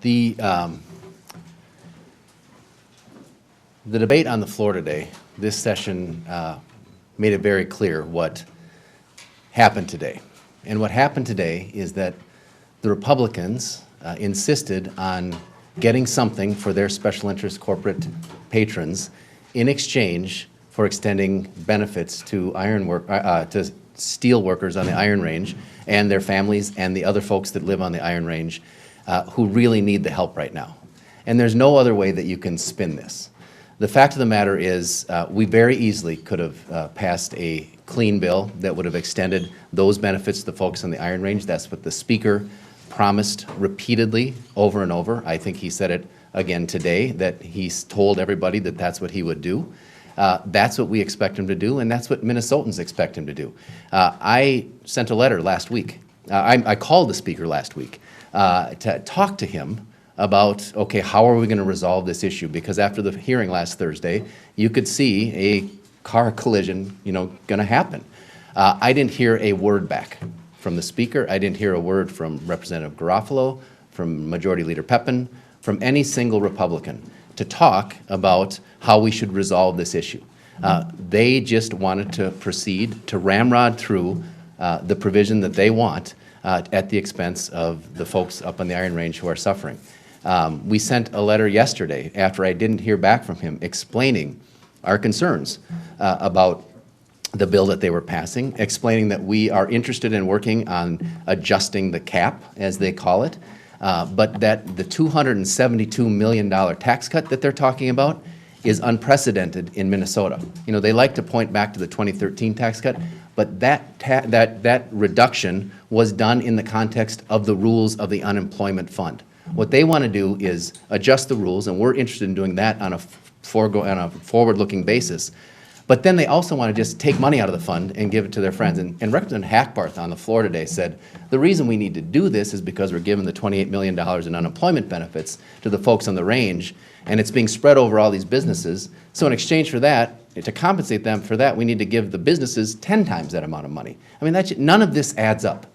The debate on the floor today, this session made it very clear what happened today. And what happened today is that the Republicans insisted on getting something for their special interest corporate patrons in exchange for extending benefits to to steel workers on the Iron Range and their families and the other folks that live on the Iron Range who really need the help right now. And there's no other way that you can spin this. The fact of the matter is we very easily could have passed a clean bill that would have extended those benefits to the folks on the Iron Range. That's what the Speaker promised repeatedly over and over. I think he said it again today, that he's told everybody that that's what he would do. That's what we expect him to do, and that's what Minnesotans expect him to do. I sent a letter last week. I called the Speaker last week to talk to him about, okay, how are we going to resolve this issue? Because after the hearing last Thursday, you could see a car collision, going to happen. I didn't hear a word back from the Speaker. I didn't hear a word from Representative Garofalo, from Majority Leader Pepin, from any single Republican to talk about how we should resolve this issue. They just wanted to proceed to ramrod through the provision that they want at the expense of the folks up on the Iron Range who are suffering. We sent a letter yesterday after I didn't hear back from him explaining our concerns about the bill that they were passing, explaining that we are interested in working on adjusting the cap, as they call it, but that the $272 million tax cut that they're talking about is unprecedented in Minnesota. They like to point back to the 2013 tax cut, but that reduction was done in the context of the rules of the unemployment fund. What they want to do is adjust the rules, and we're interested in doing that on a forward-looking basis. But then they also want to just take money out of the fund and give it to their friends. And Representative Hackbarth on the floor today said, the reason we need to do this is because we're giving the $28 million in unemployment benefits to the folks on the range, and it's being spread over all these businesses. So in exchange for that, to compensate them for that, we need to give the businesses 10 times that amount of money. I mean, none of this adds up.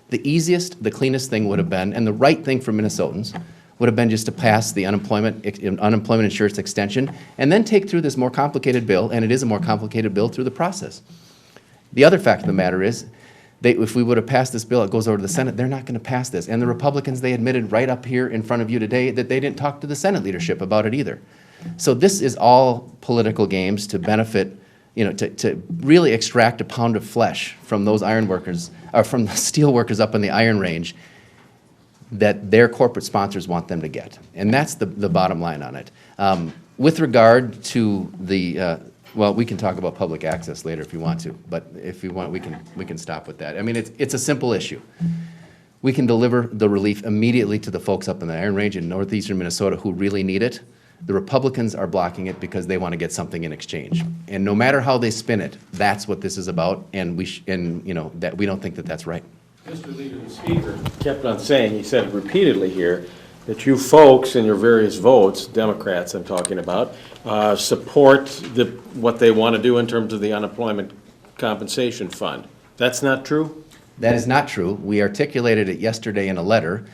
The easiest, the cleanest thing would have been, and the right thing for Minnesotans, would have been just to pass the unemployment insurance extension and then take through this more complicated bill, and it is a more complicated bill, through the process. The other fact of the matter is, if we would have passed this bill, it goes over to the Senate, they're not going to pass this. And the Republicans, they admitted right up here in front of you today that they didn't talk to the Senate leadership about it either. So this is all political games to benefit, to really extract a pound of flesh from those iron workers, or from the steel workers up on the Iron Range, that their corporate sponsors want them to get. And that's the bottom line on it. With regard to the, well, we can talk about public access later if you want to, but if you want, we can stop with that. I mean, it's a simple issue. We can deliver the relief immediately to the folks up in the Iron Range in northeastern Minnesota who really need it. The Republicans are blocking it because they want to get something in exchange. And no matter how they spin it, that's what this is about, and that we don't think that that's right. Mr. Leader, the Speaker kept on saying, he said repeatedly here, that you folks in your various votes, Democrats I'm talking about, support what they want to do in terms of the unemployment compensation fund. That's not true? That is not true. We articulated it yesterday in a letter.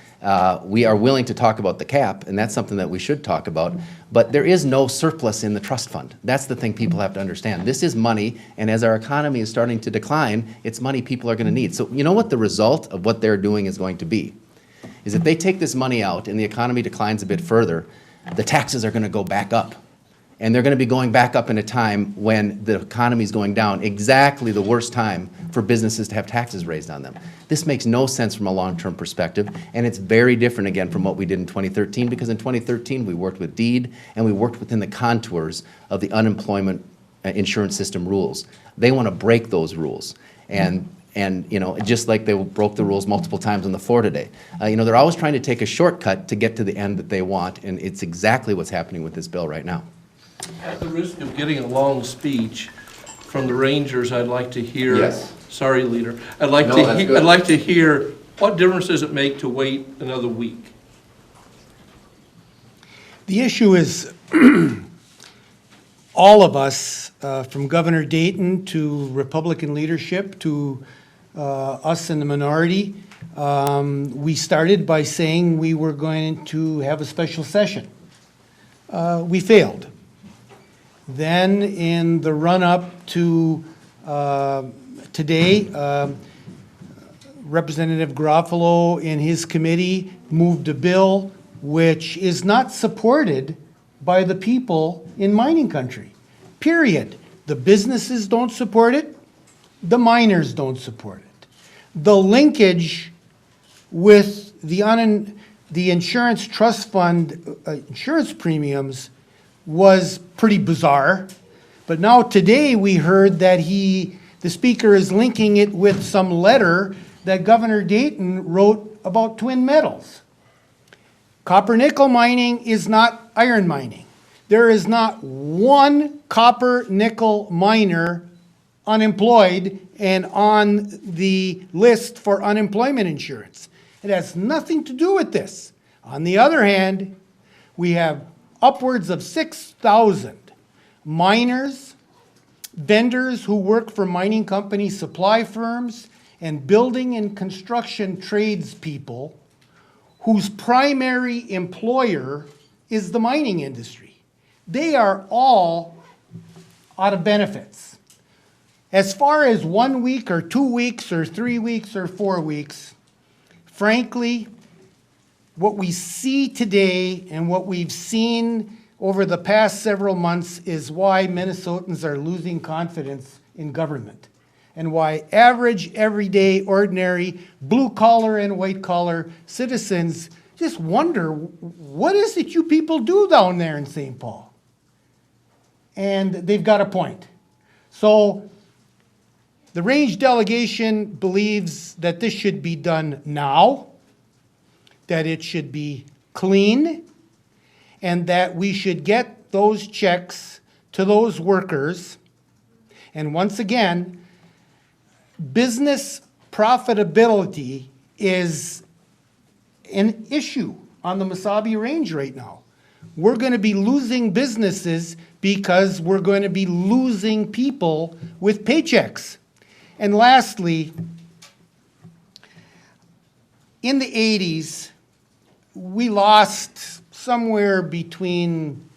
We are willing to talk about the cap, and that's something that we should talk about, but there is no surplus in the trust fund. That's the thing people have to understand. This is money, and as our economy is starting to decline, it's money people are going to need. So you know what the result of what they're doing is going to be? Is if they take this money out and the economy declines a bit further, the taxes are going to go back up. And they're going to be going back up in a time when the economy is going down, exactly the worst time for businesses to have taxes raised on them. This makes no sense from a long-term perspective, and it's very different again from what we did in 2013, because in 2013 we worked with DEED and we worked within the contours of the unemployment insurance system rules. They want to break those rules, and just like they broke the rules multiple times on the floor today. They're always trying to take a shortcut to get to the end that they want, and it's exactly what's happening with this bill right now. At the risk of getting a long speech from the Rangers, I'd like to hear. Yes. Sorry, Leader. I'd like to hear, what difference does it make to wait another week? The issue is all of us, from Governor Dayton to Republican leadership to us in the minority, We started by saying we were going to have a special session. We failed. Then in the run-up to today, Representative Garofalo and his committee moved a bill which is not supported by the people in mining country, period. The businesses don't support it, the miners don't support it. The linkage with the insurance trust fund insurance premiums was pretty bizarre. But now today we heard that the speaker is linking it with some letter that Governor Dayton wrote about twin metals. Copper nickel mining is not iron mining. There is not one copper nickel miner unemployed and on the list for unemployment insurance. It has nothing to do with this. On the other hand, we have upwards of 6,000 miners, vendors who work for mining companies, supply firms, and building and construction tradespeople whose primary employer is the mining industry. They are all out of benefits. As far as 1 week or 2 weeks or 3 weeks or 4 weeks, frankly, what we see today and what we've seen over the past several months is why Minnesotans are losing confidence in government and why average, everyday, ordinary, blue-collar and white-collar citizens just wonder, what is it you people do down there in St. Paul? And they've got a point. So the range delegation believes that this should be done now, that it should be clean, and that we should get those checks to those workers. And once again, business profitability is an issue on the Mesabi Range right now. We're going to be losing businesses because we're going to be losing people with paychecks. And lastly, in the 80s, we lost somewhere between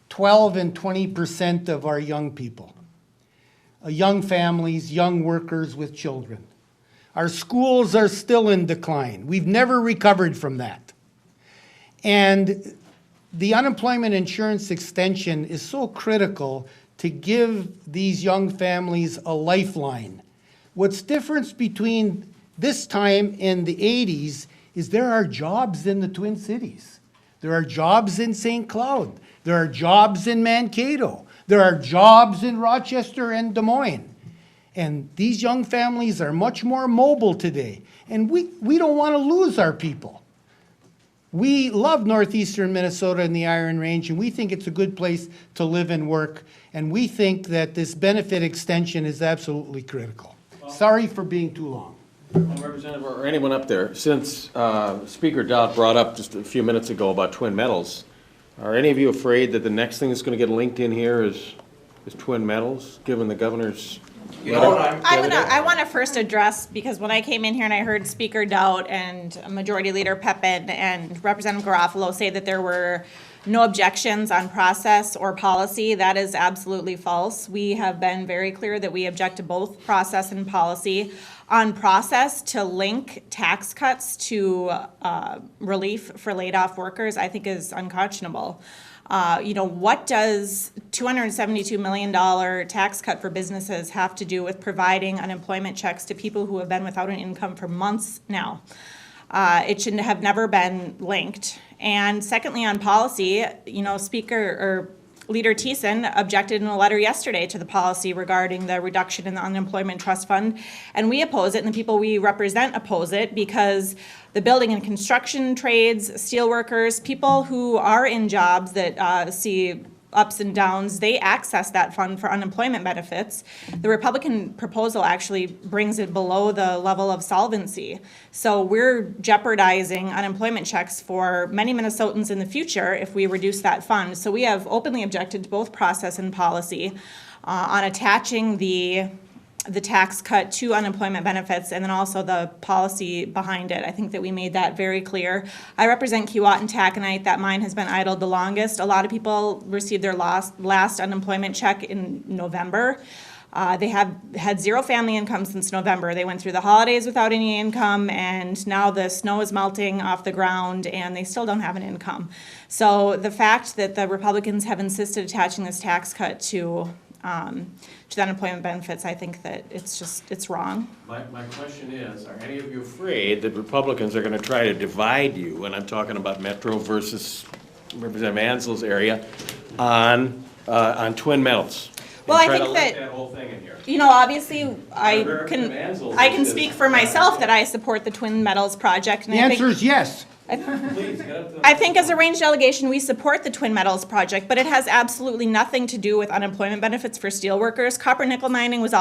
12 and 20% of our young people. Young families, young workers with children. Our schools are still in decline. We've never recovered from that. And the unemployment insurance extension is so critical to give these young families a lifeline. What's different between this time and the 80s is there are jobs in the Twin Cities. There are jobs in St. Cloud. There are jobs in Mankato. There are jobs in Rochester and Des Moines. And these young families are much more mobile today. And we don't want to lose our people. We love northeastern Minnesota and the Iron Range, and we think it's a good place to live and work. And we think that this benefit extension is absolutely critical. Sorry for being too long. Representative, or anyone up there, since Speaker Dowd brought up just a few minutes ago about twin metals, are any of you afraid that the next thing that's going to get linked in here is twin metals, given the governor's letter? I want to first address, because when I came in here and I heard Speaker Dowd and Majority Leader Pepin and Representative Garofalo say that there were no objections on process or policy, that is absolutely false. We have been very clear that we object to both process and policy. On process, to link tax cuts to relief for laid off workers, I think is unconscionable. What does $272 million tax cut for businesses have to do with providing unemployment checks to people who have been without an income for months now? It should have never been linked. And secondly, on policy, Leader Thissen objected in a letter yesterday to the policy regarding the reduction in the unemployment trust fund, and we oppose it, and the people we represent oppose it, because the building and construction trades, steel workers, people who are in jobs that see ups and downs, they access that fund for unemployment benefits. The Republican proposal actually brings it below the level of solvency. So we're jeopardizing unemployment checks for many Minnesotans in the future if we reduce that fund. So we have openly objected to both process and policy on attaching the the tax cut to unemployment benefits, and then also the policy behind it. I think that we made that very clear. I represent Keewatin Taconite. That mine has been idled the longest. A lot of people received their last unemployment check in November. They have had zero family income since November. They went through the holidays without any income, and now the snow is melting off the ground, and they still don't have an income. So the fact that the Republicans have insisted attaching this tax cut to the unemployment benefits, I think that it's wrong. My question is, are any of you afraid that Republicans are going to try to divide you, and I'm talking about Metro versus Representative Ansel's area, on twin metals? Well, And I try to think let that- whole thing in here. You know, obviously, I Representative Ansel can is- speak for myself that I support the Twin Metals project. And The I think- answer is yes. Please, get up to the- I think as a range delegation, we support the Twin Metals project, but it has absolutely nothing to do with unemployment benefits for steelworkers. Copper nickel mining was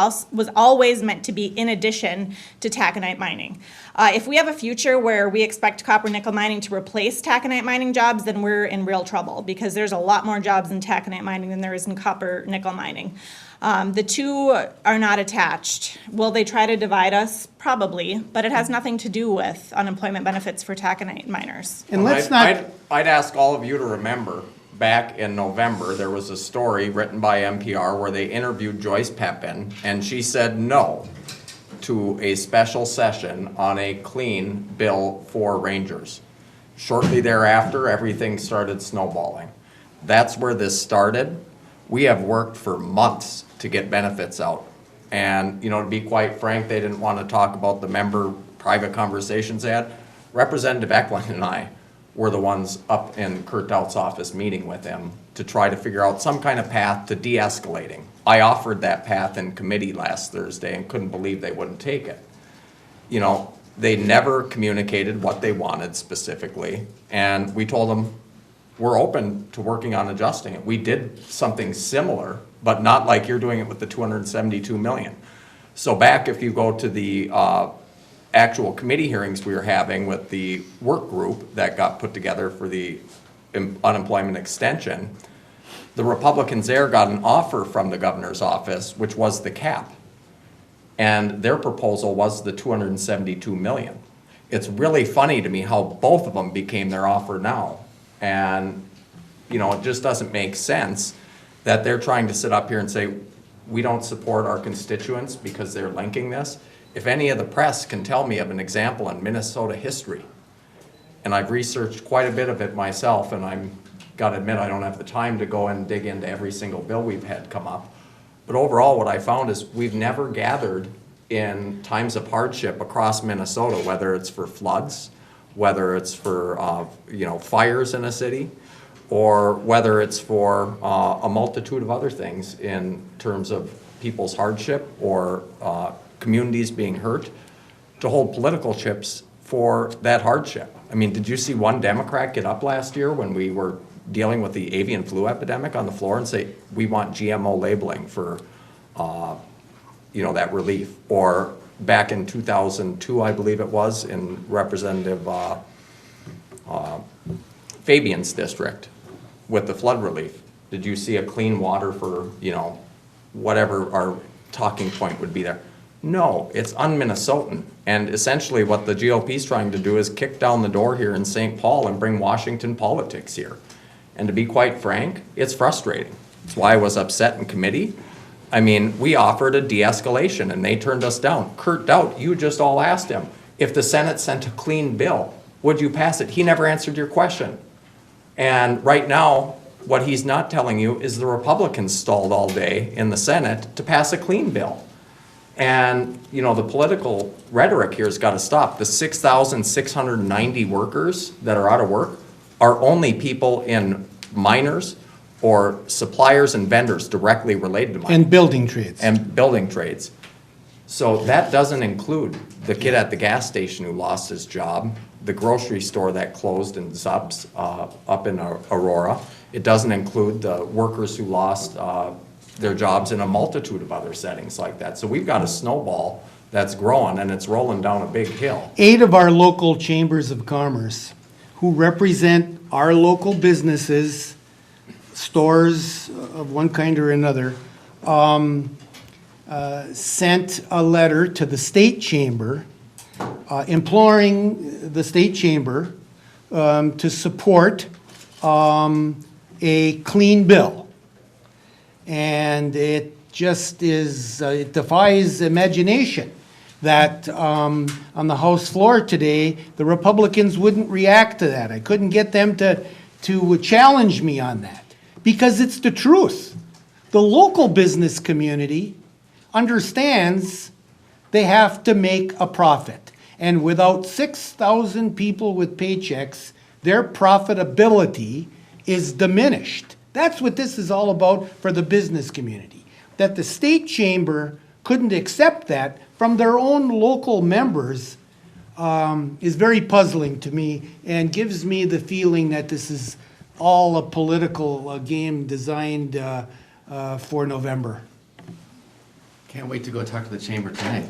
always meant to be in addition to taconite mining. If we have a future where we expect copper nickel mining to replace taconite mining jobs, then we're in real trouble, because there's a lot more jobs in taconite mining than there is in copper nickel mining. The two are not attached. Will they try to divide us? Probably, but it has nothing to do with unemployment benefits for taconite miners. And let's not, I'd ask all of you to remember, back in November, there was a story written by NPR where they interviewed Joyce Pepin, and she said no to a special session on a clean bill for rangers. Shortly thereafter, everything started snowballing. That's where this started. We have worked for months to get benefits out. And, to be quite frank, they didn't want to talk about the member private conversations they had. Representative Eklund and I were the ones up in Kurt Dout's office meeting with him to try to figure out some kind of path to de-escalating. I offered that path in committee last Thursday and couldn't believe they wouldn't take it. They never communicated what they wanted specifically, and we told them, we're open to working on adjusting it. We did something similar, but not like you're doing it with the 272 million. So back, if you go to the actual committee hearings we were having with the work group that got put together for the unemployment extension, the Republicans there got an offer from the governor's office, which was the cap. And their proposal was the 272 million. It's really funny to me how both of them became their offer now. And, it just doesn't make sense that they're trying to sit up here and say, we don't support our constituents because they're linking this. If any of the press can tell me of an example in Minnesota history, and I've researched quite a bit of it myself, and I'm gotta admit I don't have the time to go and dig into every single bill we've had come up. But overall, what I found is we've never gathered in times of hardship across Minnesota, whether it's for floods, whether it's for fires in a city, or whether it's for a multitude of other things in terms of people's hardship or communities being hurt, to hold political chips for that hardship. I mean, did you see one Democrat get up last year when we were dealing with the avian flu epidemic on the floor and say, we want GMO labeling for that relief? Or back in 2002, I believe it was, in Representative Fabian's district with the flood relief. Did you see a clean water for, whatever our talking point would be there? No, it's un-Minnesotan. And essentially what the GOP is trying to do is kick down the door here in St. Paul and bring Washington politics here. And to be quite frank, it's frustrating. That's why I was upset in committee. I mean, we offered a de-escalation and they turned us down. Kurt Dout, you just all asked him, if the Senate sent a clean bill, would you pass it? He never answered your question. And right now, what he's not telling you is the Republicans stalled all day in the Senate to pass a clean bill. And, the political rhetoric here has got to stop. The 6,690 workers that are out of work are only people in miners or suppliers and vendors directly related to mining. and building trades. And building trades. So that doesn't include the kid at the gas station who lost his job, the grocery store that closed in Zubs up in Aurora. It doesn't include the workers who lost their jobs in a multitude of other settings like that. So we've got a snowball that's growing and it's rolling down a big hill. 8 of our local chambers of commerce who represent our local businesses, stores of one kind or another, sent a letter to the state chamber imploring the state chamber to support a clean bill. And it just is, it defies imagination that on the House floor today, the Republicans wouldn't react to that. I couldn't get them to challenge me on that, because it's the truth. The local business community understands they have to make a profit. And without 6,000 people with paychecks, their profitability is diminished. That's what this is all about for the business community. That the state chamber couldn't accept that from their own local members is very puzzling to me, and gives me the feeling that this is all a political game designed for November. Can't wait to go talk to the chamber tonight.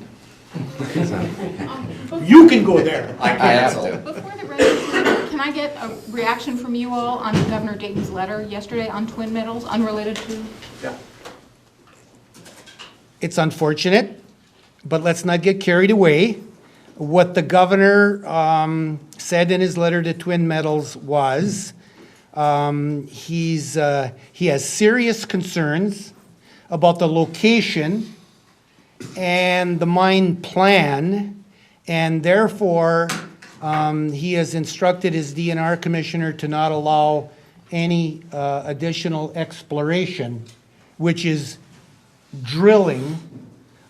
You can go there. I have to. Before the resolution, can I get a reaction from you all on Governor Dayton's letter yesterday on Twin Metals, unrelated to? It's unfortunate, but let's not get carried away. What the governor said in his letter to Twin Metals was he has serious concerns about the location and the mine plan, and therefore he has instructed his DNR commissioner to not allow any additional exploration, which is drilling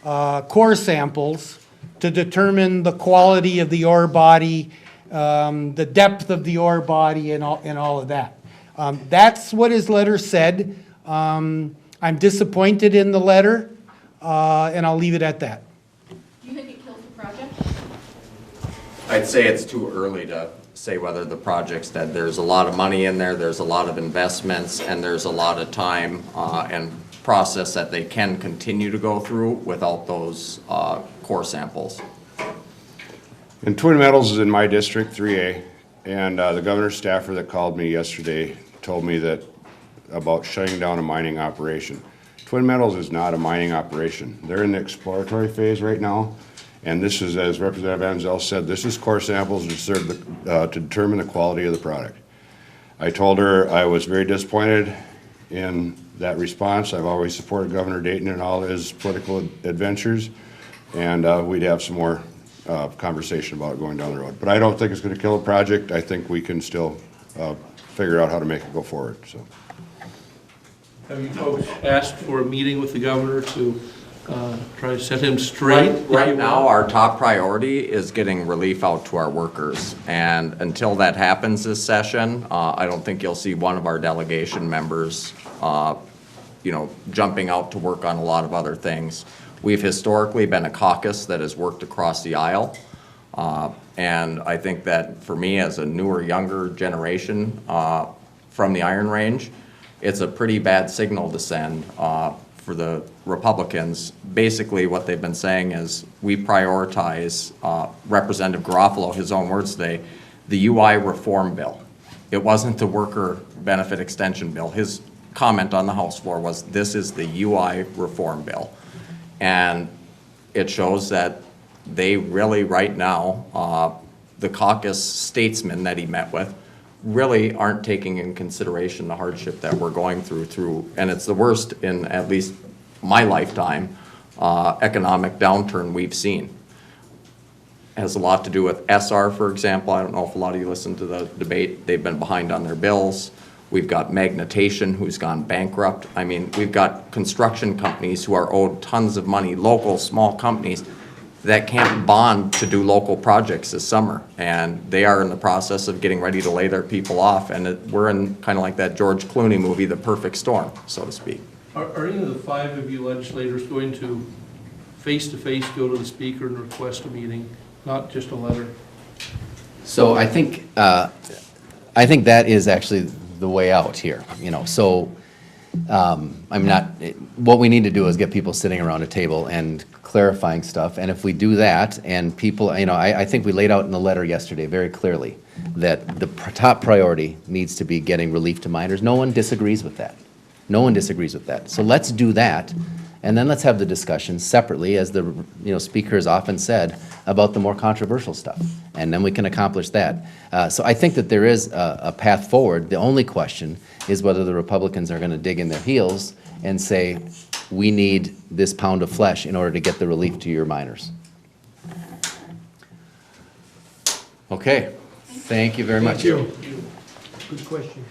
core samples to determine the quality of the ore body, the depth of the ore body, and all of that. That's what his letter said. I'm disappointed in the letter, and I'll leave it at that. Do you think it kills the project? I'd say it's too early to say whether the project's dead. There's a lot of money in there, there's a lot of investments, and there's a lot of time and process that they can continue to go through without those core samples. And Twin Metals is in my district, 3A, and the governor's staffer that called me yesterday told me that about shutting down a mining operation. Twin Metals is not a mining operation. They're in the exploratory phase right now, and this is, as Representative Anzel said, this is core samples to serve to determine the quality of the product. I told her I was very disappointed in that response. I've always supported Governor Dayton in all his political adventures, and we'd have some more conversation about going down the road. But I don't think it's going to kill a project. I think we can still figure out how to make it go forward. So, Have you folks asked for a meeting with the governor to try to set him straight? if you Right will? now, our top priority is getting relief out to our workers. And until that happens this session, I don't think you'll see one of our delegation members, jumping out to work on a lot of other things. We've historically been a caucus that has worked across the aisle. And I think that for me, as a newer, younger generation from the Iron Range, it's a pretty bad signal to send for the Republicans. Basically, what they've been saying is we prioritize Representative Garofalo, his own words today, the UI reform bill. It wasn't the worker benefit extension bill. His comment on the House floor was, this is the UI reform bill. And it shows that they really, right now, the caucus statesmen that he met with, really aren't taking in consideration the hardship that we're going through, and it's the worst in at least my lifetime, economic downturn we've seen. It has a lot to do with SR, for example. I don't know if a lot of you listened to the debate. They've been behind on their bills. We've got Magnetation, who's gone bankrupt. I mean, we've got construction companies who are owed tons of money, local, small companies that can't bond to do local projects this summer. And they are in the process of getting ready to lay their people off. And we're in kind of like that George Clooney movie, The Perfect Storm, so to speak. Are any of the 5 of you legislators going to face-to-face go to the speaker and request a meeting, not just a letter? So I think that is actually the way out here, so I'm not, what we need to do is get people sitting around a table and clarifying stuff, and if we do that, and people, I think we laid out in the letter yesterday very clearly that the top priority needs to be getting relief to miners. No one disagrees with that. No one disagrees with that. So let's do that, And then let's have the discussion separately, as the, speaker has often said, about the more controversial stuff. And then we can accomplish that. So I think that there is a path forward. The only question is whether the Republicans are going to dig in their heels and say, we need this pound of flesh in order to get the relief to your miners. Okay, thank you very much. Good question.